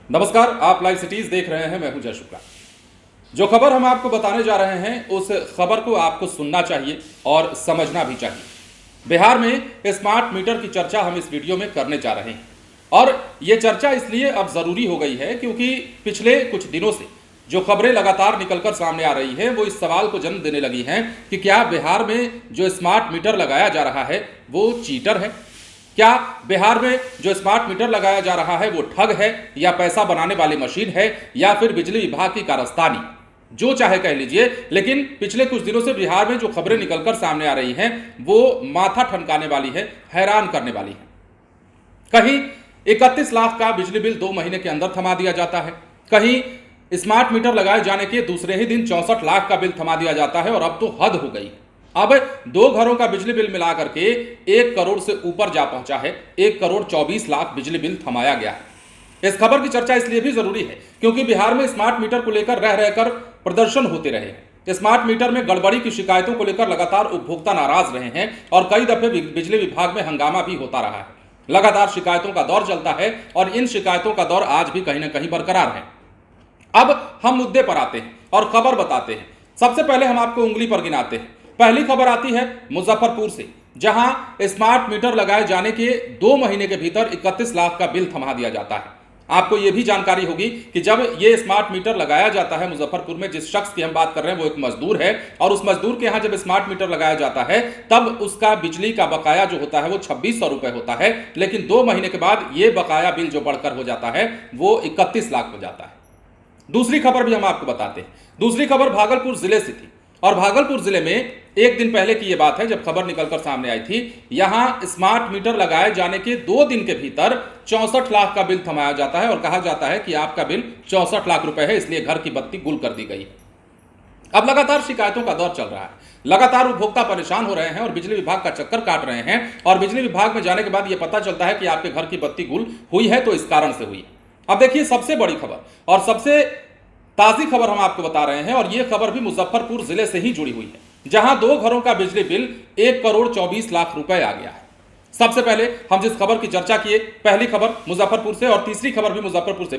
नमस्कार, आप live cities देख रहे हैं। मैं हूं जय शुक्ला। जो खबर हम आपको बताने जा रहे हैं उस खबर को आपको सुनना चाहिए और समझना भी चाहिए। बिहार में स्मार्ट मीटर की चर्चा हम इस वीडियो में करने जा रहे हैं और ये चर्चा इसलिए अब जरूरी हो गई है क्योंकि पिछले कुछ दिनों से जो खबरें लगातार निकलकर सामने आ रही हैं वो इस सवाल को जन्म देने लगी हैं कि क्या बिहार में जो स्मार्ट मीटर लगाया जा रहा है वो चीटर है, क्या बिहार में जो स्मार्ट मीटर लगाया जा रहा है वो ठग है या पैसा बनाने वाली मशीन है या फिर बिजली विभाग की कारस्तानी, जो चाहे कह लीजिए। लेकिन पिछले कुछ दिनों से बिहार में जो खबरें निकलकर सामने आ रही हैं वो माथा ठनकाने वाली है, हैरान करने वाली है। कहीं 31 लाख का बिजली बिल 2 महीने के अंदर थमा दिया जाता है, कहीं स्मार्ट मीटर लगाए जाने के दूसरे ही दिन 64 लाख का बिल थमा दिया जाता है और अब तो हद हो गई। अब 2 घरों का बिजली बिल मिलाकर के 1 करोड़ से ऊपर जा पहुंचा है। 1 करोड़ 24 लाख बिजली बिल थमाया गया है। इस खबर की चर्चा इसलिए भी जरूरी है क्योंकि बिहार में स्मार्ट मीटर को लेकर रह रहकर प्रदर्शन होते रहे हैं। स्मार्ट मीटर में गड़बड़ी की शिकायतों को लेकर लगातार उपभोक्ता नाराज रहे हैं और कई दफे बिजली विभाग में हंगामा भी होता रहा है। लगातार शिकायतों का दौर चलता है और इन शिकायतों का दौर आज भी कहीं ना कहीं बरकरार है। अब हम मुद्दे पर आते हैं और खबर बताते हैं। सबसे पहले हम आपको उंगली पर गिनाते हैं। पहली खबर आती है मुजफ्फरपुर से, जहां स्मार्ट मीटर लगाए जाने के 2 महीने के भीतर 31 लाख का बिल थमा दिया जाता है। आपको यह भी जानकारी होगी कि जब यह स्मार्ट मीटर लगाया जाता है मुजफ्फरपुर में, जिस शख्स की हम बात कर रहे हैं वो एक मजदूर है और उस मजदूर के यहां जब स्मार्ट मीटर लगाया जाता है तब उसका बिजली का बकाया जो होता है वो 2600 रुपए होता है। लेकिन 2 महीने के बाद यह बकाया बिल जो बढ़कर हो जाता है वो 31 लाख हो जाता है। दूसरी खबर भी हम आपको बताते हैं। दूसरी खबर भागलपुर जिले से थी और भागलपुर जिले में एक दिन पहले की यह बात है जब खबर निकलकर सामने आई थी। यहां स्मार्ट मीटर लगाए जाने के 2 दिन के भीतर 64 लाख का बिल थमाया जाता है और कहा जाता है कि आपका बिल 64 लाख रुपए है, इसलिए घर की बत्ती गुल कर दी गई। अब लगातार शिकायतों का दौर चल रहा है, लगातार उपभोक्ता परेशान हो रहे हैं और बिजली विभाग का चक्कर काट रहे हैं और बिजली विभाग में जाने के बाद यह पता चलता है कि आपके घर की बत्ती गुल हुई है तो इस कारण से हुई। अब देखिए, सबसे बड़ी खबर और सबसे ताजी खबर हम आपको बता रहे हैं और यह खबर भी मुजफ्फरपुर जिले से ही जुड़ी हुई है, जहां 2 घरों का बिजली बिल 1 करोड़ 24 लाख रुपए आ गया है। सबसे पहले हम जिस खबर की चर्चा किए, पहली खबर मुजफ्फरपुर से और तीसरी खबर भी मुजफ्फरपुर से,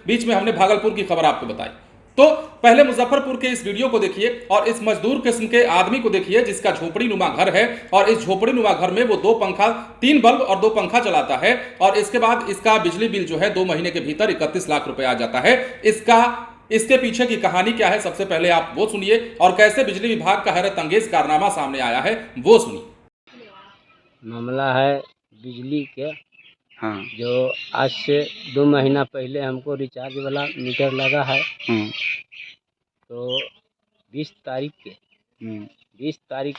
बीच में हमने भागलपुर की खबर आपको बताई। तो पहले मुजफ्फरपुर के इस वीडियो को देखिए और इस मजदूर किस्म के आदमी को देखिए जिसका झोपड़ी नुमा घर है और इस झोपड़ी नुमा घर में वो 2 पंखा, 3 बल्ब और 2 पंखा चलाता है और इसके बाद इसका बिजली बिल जो है 2 महीने के भीतर 31 लाख रुपए आ जाता है। इसके पीछे की कहानी क्या है, सबसे पहले आप वो सुनिए और कैसे बिजली विभाग का हैरत अंगेज कारनामा सामने आया है वो सुनिए। मामला है बिजली के। हाँ, जो आज से 2 महीना पहले हमको रिचार्ज वाला मीटर लगा है। तो 20 तारीख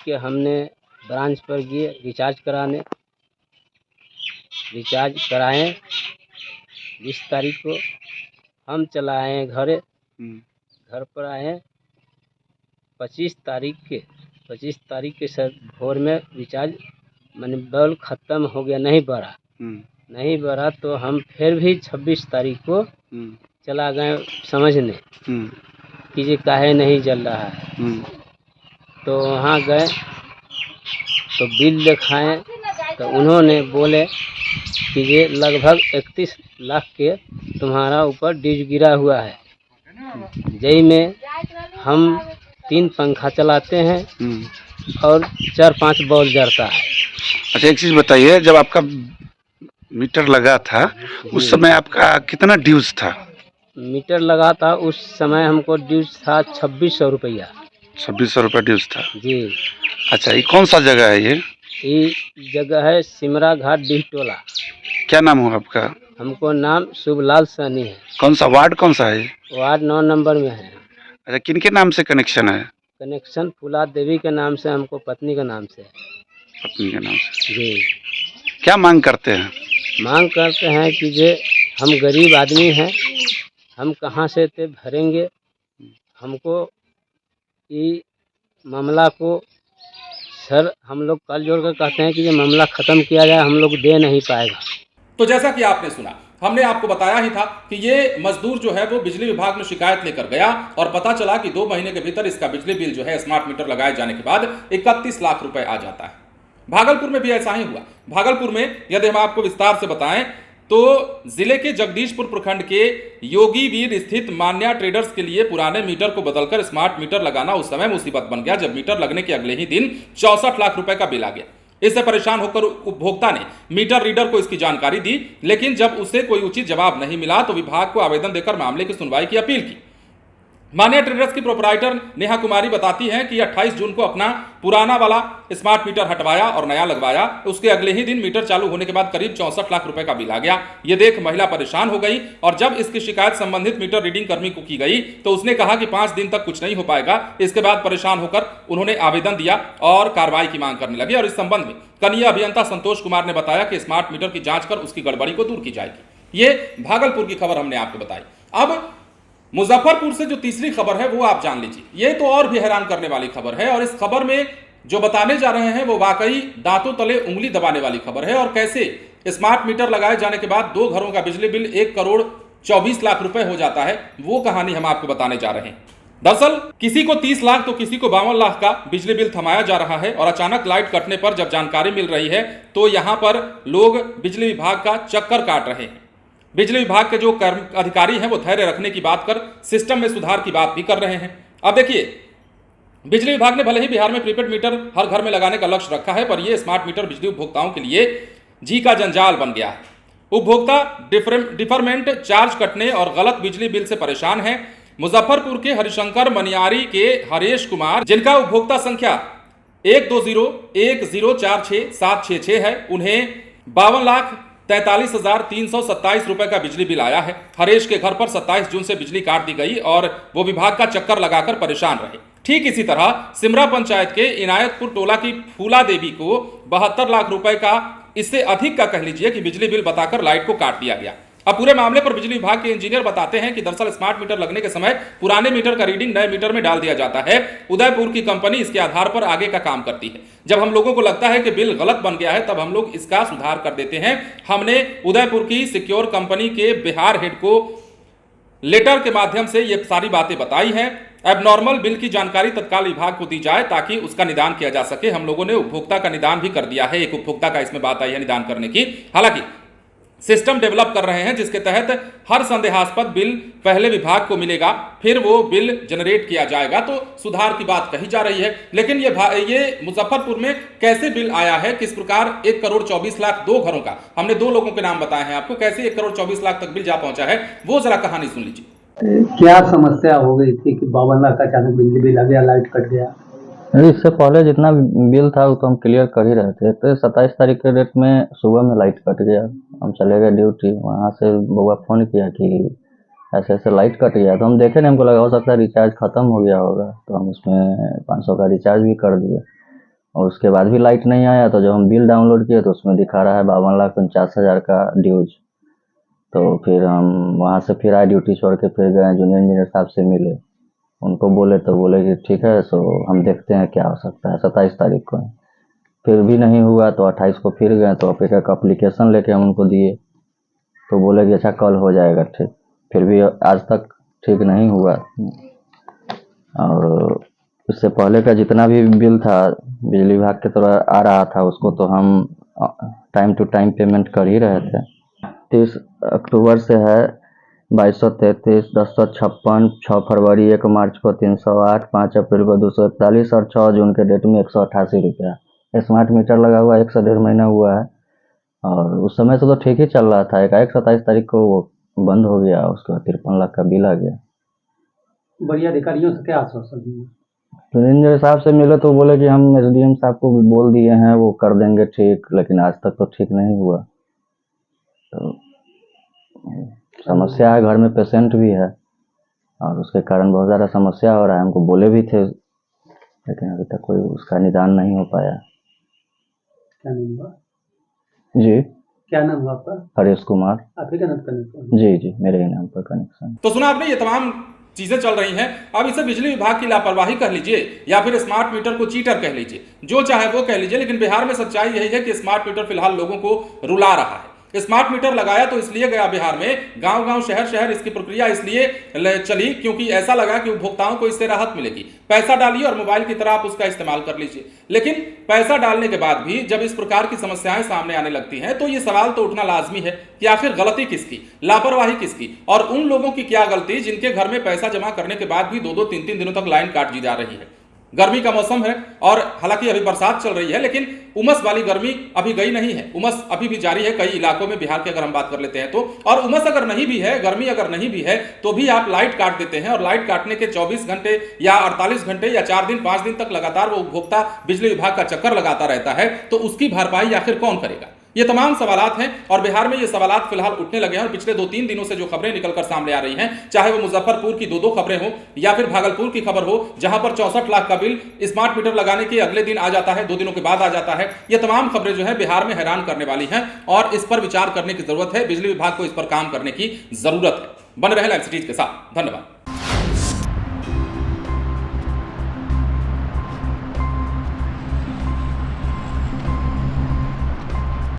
के हमने ब्रांच पर गए रिचार्ज कराने। रिचार्ज कराएं 20 तारीख को, हम चलाएं घर पर आए 25 तारीख के सर भोर में रिचार्ज मैंने बल्ब ख़त्म हो गया, नहीं बढ़ा तो हम फिर भी 26 तारीख को चला गए समझने कि ये काहे नहीं जल रहा है। तो वहाँ गए तो बिल दिखाएं तो उन्होंने बोले कि ये लगभग 31 लाख के तुम्हारा ऊपर ड्यूज गिरा हुआ है। जई में हम 3 पंखा चलाते हैं और 4-5 बॉल जलता है। अच्छा, एक चीज़ बताइए, जब आपका मीटर लगा था उस समय आपका कितना ड्यूज था? मीटर लगा था उस समय हमको ड्यूज था 2600 रुपया। 2600 रुपये ड्यूज था जी। अच्छा, ये कौन सा जगह है? ये जगह है सिमरा घाट डिहटोला। क्या नाम हुआ आपका? हमको नाम शुभलाल सैनी है। कौन सा वार्ड, कौन सा है? वार्ड 9 नंबर में है। अच्छा, किनके नाम से कनेक्शन है? कनेक्शन फूला देवी के नाम से, हमको पत्नी के नाम से। पत्नी के नाम से जी। क्या मांग करते हैं? मांग करते हैं कि जे हम गरीब आदमी हैं, हम कहाँ से ते भरेंगे। हमको ये मामला को सर हम लोग कल जोड़ कर कहते हैं कि ये मामला ख़त्म किया जाए, हम लोग दे नहीं पाएगा। तो जैसा कि आपने सुना, हमने आपको बताया ही था कि ये मजदूर जो है वो बिजली विभाग में शिकायत लेकर गया और पता चला कि 2 महीने के भीतर इसका बिजली बिल जो है स्मार्ट मीटर लगाए जाने के बाद 31 लाख रुपए आ जाता है। भागलपुर में भी ऐसा ही हुआ। भागलपुर में यदि हम आपको विस्तार से बताएं, तो जिले के जगदीशपुर प्रखंड के योगी वीर स्थित मान्या ट्रेडर्स के लिए पुराने मीटर को बदलकर स्मार्ट मीटर लगाना उस समय मुसीबत बन गया जब मीटर लगने के अगले ही दिन 64 लाख रुपए का बिल आ गया। इससे परेशान होकर उपभोक्ता ने मीटर रीडर को इसकी जानकारी दी, लेकिन जब उसे कोई उचित जवाब नहीं मिला तो विभाग को आवेदन देकर मामले की सुनवाई की अपील की। मान्या ट्रेडर्स की प्रोपराइटर नेहा कुमारी बताती हैं कि 28 जून को अपना पुराना वाला स्मार्ट मीटर हटवाया और नया लगवाया। उसके अगले ही दिन मीटर चालू होने के बाद करीब 64 लाख रुपए का बिल आ गया। ये देख महिला परेशान हो गई और जब इसकी शिकायत संबंधित मीटर रीडिंग कर्मी को की गई तो उसने कहा कि 5 दिन तक कुछ नहीं हो पाएगा। इसके बाद परेशान होकर उन्होंने आवेदन दिया और कार्रवाई की मांग करने लगे और इस संबंध में कनीय अभियंता संतोष कुमार ने बताया कि स्मार्ट मीटर की जांच कर उसकी गड़बड़ी को दूर की जाएगी। ये भागलपुर की खबर हमने आपको बताई। अब मुजफ्फरपुर से जो तीसरी खबर है वो आप जान लीजिए। ये तो और भी हैरान करने वाली खबर है और इस खबर में जो बताने जा रहे हैं वो वाकई दांतों तले उंगली दबाने वाली खबर है। और कैसे स्मार्ट मीटर लगाए जाने के बाद 2 घरों का बिजली बिल 1 करोड़ 24 लाख रुपए हो जाता है, वो कहानी हम आपको बताने जा रहे हैं। दरअसल किसी को 30 लाख तो किसी को 52 लाख का बिजली बिल थमाया जा रहा है और अचानक लाइट कटने पर जब जानकारी मिल रही है तो यहां पर लोग बिजली विभाग का चक्कर काट रहे हैं। बिजली विभाग के जो अधिकारी हैं वो धैर्य रखने की बात कर सिस्टम में सुधार की बात भी कर रहे हैं। अब देखिए, बिजली विभाग ने भले ही बिहार में प्रीपेड मीटर हर घर में लगाने का लक्ष्य रखा है, पर यह स्मार्ट मीटर बिजली उपभोक्ताओं के लिए जी का जंजाल बन गया है। उपभोक्ता डिफरमेंट चार्ज कटने और गलत बिजली बिल से परेशान है। मुजफ्फरपुर के हरिशंकर मनियारी के हरेश कुमार, जिनका उपभोक्ता संख्या 12010466766 है, उन्हें 52,43,327 रुपए का बिजली बिल आया है। हरेश के घर पर 27 जून से बिजली काट दी गई और वो विभाग का चक्कर लगाकर परेशान रहे। ठीक इसी तरह सिमरा पंचायत के इनायतपुर टोला की फूला देवी को 72 लाख रुपए का, इससे अधिक का कह लीजिए कि बिजली बिल बताकर लाइट को काट दिया गया। अब पूरे मामले पर बिजली विभाग के इंजीनियर बताते हैं कि दरअसल स्मार्ट मीटर लगने के समय पुराने मीटर का रीडिंग नए मीटर में डाल दिया जाता है। उदयपुर की कंपनी इसके आधार पर आगे का काम करती है। जब हम लोगों को लगता है कि बिल गलत बन गया है तब हम लोग इसका सुधार कर देते हैं। हमने उदयपुर की सिक्योर कंपनी के बिहार हेड को लेटर के माध्यम से ये सारी बातें बताई हैं। एबनॉर्मल बिल की जानकारी तत्काल विभाग को दी जाए ताकि उसका निदान किया जा सके। हम लोगों ने उपभोक्ता का निदान भी कर दिया है। एक उपभोक्ता का इसमें बात आई है निदान करने की। हालांकि सिस्टम डेवलप कर रहे हैं जिसके तहत हर संदेहास्पद बिल पहले विभाग को मिलेगा, फिर वो बिल जनरेट किया जाएगा, तो सुधार की बात कही जा रही है। लेकिन ये मुजफ्फरपुर में कैसे बिल आया है, किस प्रकार 1 करोड़ 24 लाख 2 घरों का, हमने 2 लोगों के नाम बताए हैं आपको, कैसे 1 करोड़ 24 लाख तक बिल जा पहुंचा है, वो जरा कहानी सुन लीजिए। क्या समस्या हो गई थी कि 52 लाख का अचानक बिजली बिल आ गया, लाइट कट गया? नहीं, इससे पहले जितना बिल था वो तो हम क्लियर कर ही रहे थे। तो 27 तारीख के डेट में सुबह में लाइट कट गया, हम चले गए ड्यूटी। वहाँ से बउआ फ़ोन किया कि ऐसे ऐसे लाइट कट गया, तो हम देखे नहीं, हमको लगा हो सकता है रिचार्ज ख़त्म हो गया होगा, तो हम उसमें 500 का रिचार्ज भी कर दिए और उसके बाद भी लाइट नहीं आया। तो जब हम बिल डाउनलोड किए तो उसमें दिखा रहा है 52,49,000 का ड्यूज। तो फिर हम वहाँ से फिर आए, ड्यूटी छोड़ के फिर गए, जूनियर इंजीनियर साहब से मिले, उनको बोले तो बोले कि ठीक है, सो हम देखते हैं क्या हो सकता है। 27 तारीख को फिर भी नहीं हुआ तो 28 को फिर गए, तो फिर एक एप्लीकेशन लेके हम उनको दिए, तो बोले कि अच्छा कल हो जाएगा ठीक। फिर भी आज तक ठीक नहीं हुआ। और इससे पहले का जितना भी बिल था बिजली विभाग की तरफ आ रहा था उसको तो हम टाइम टू टाइम पेमेंट कर ही रहे थे। 30 अक्टूबर से है 2233, 1056, 6 फरवरी, 1 मार्च को 308, 5 अप्रैल को 241 और 6 जून के डेट में 188 रुपया। स्मार्ट मीटर लगा हुआ 1 से 1.5 महीना हुआ है और उस समय से तो ठीक ही चल रहा था। एकाएक 27 तारीख को वो बंद हो गया, उसके बाद 53 लाख का बिल आ गया। बड़ी अधिकारियों से क्या आश्वासन दिए? तो इंजीनियर साहब से मिले तो बोले कि हम SDM साहब को भी बोल दिए हैं, वो कर देंगे ठीक, लेकिन आज तक तो ठीक नहीं हुआ। तो समस्या है, घर में पेशेंट भी है और उसके कारण बहुत ज़्यादा समस्या हो रहा है। हमको बोले भी थे लेकिन अभी तक कोई उसका निदान नहीं हो पाया। क्या नाम हुआ? जी, क्या नाम हुआ आपका? हरेश कुमार। आप ही का नाम कनेक्शन? जी जी, मेरे ही नाम पर कनेक्शन। तो सुना आपने, ये तमाम चीजें चल रही हैं। अब इसे बिजली विभाग की लापरवाही कह लीजिए या फिर स्मार्ट मीटर को चीटर कह लीजिए, जो चाहे वो कह लीजिए, लेकिन बिहार में सच्चाई यही है कि स्मार्ट मीटर फिलहाल लोगों को रुला रहा है। स्मार्ट मीटर लगाया तो इसलिए गया बिहार में, गांव गांव शहर शहर इसकी प्रक्रिया इसलिए चली क्योंकि ऐसा लगा कि उपभोक्ताओं को इससे राहत मिलेगी। पैसा डालिए और मोबाइल की तरह आप उसका इस्तेमाल कर लीजिए। लेकिन पैसा डालने के बाद भी जब इस प्रकार की समस्याएं सामने आने लगती हैं तो ये सवाल तो उठना लाजमी है कि आखिर गलती किसकी, लापरवाही किसकी, और उन लोगों की क्या गलती जिनके घर में पैसा जमा करने के बाद भी 2-2 3-3 दिनों तक लाइन काट दी जा रही है। गर्मी का मौसम है और हालांकि अभी बरसात चल रही है, लेकिन उमस वाली गर्मी अभी गई नहीं है। उमस अभी भी जारी है कई इलाकों में बिहार की अगर हम बात कर लेते हैं तो। और उमस अगर नहीं भी है, गर्मी अगर नहीं भी है, तो भी आप लाइट काट देते हैं और लाइट काटने के 24 घंटे या 48 घंटे या 4 दिन 5 दिन तक लगातार वो उपभोक्ता बिजली विभाग का चक्कर लगाता रहता है, तो उसकी भरपाई आखिर कौन करेगा? ये तमाम सवालात हैं और बिहार में ये सवालात फिलहाल उठने लगे हैं। और पिछले 2-3 दिनों से जो खबरें निकलकर सामने आ रही हैं, चाहे वो मुजफ्फरपुर की 2-2 खबरें हो या फिर भागलपुर की खबर हो जहां पर 64 लाख का बिल स्मार्ट मीटर लगाने के अगले दिन आ जाता है, 2 दिनों के बाद आ जाता है। ये तमाम खबरें जो है बिहार में हैरान करने वाली हैं और इस पर विचार करने की जरूरत है। बिजली विभाग को इस पर काम करने की जरूरत है। बन रहे लाइव सिटीज के साथ। धन्यवाद।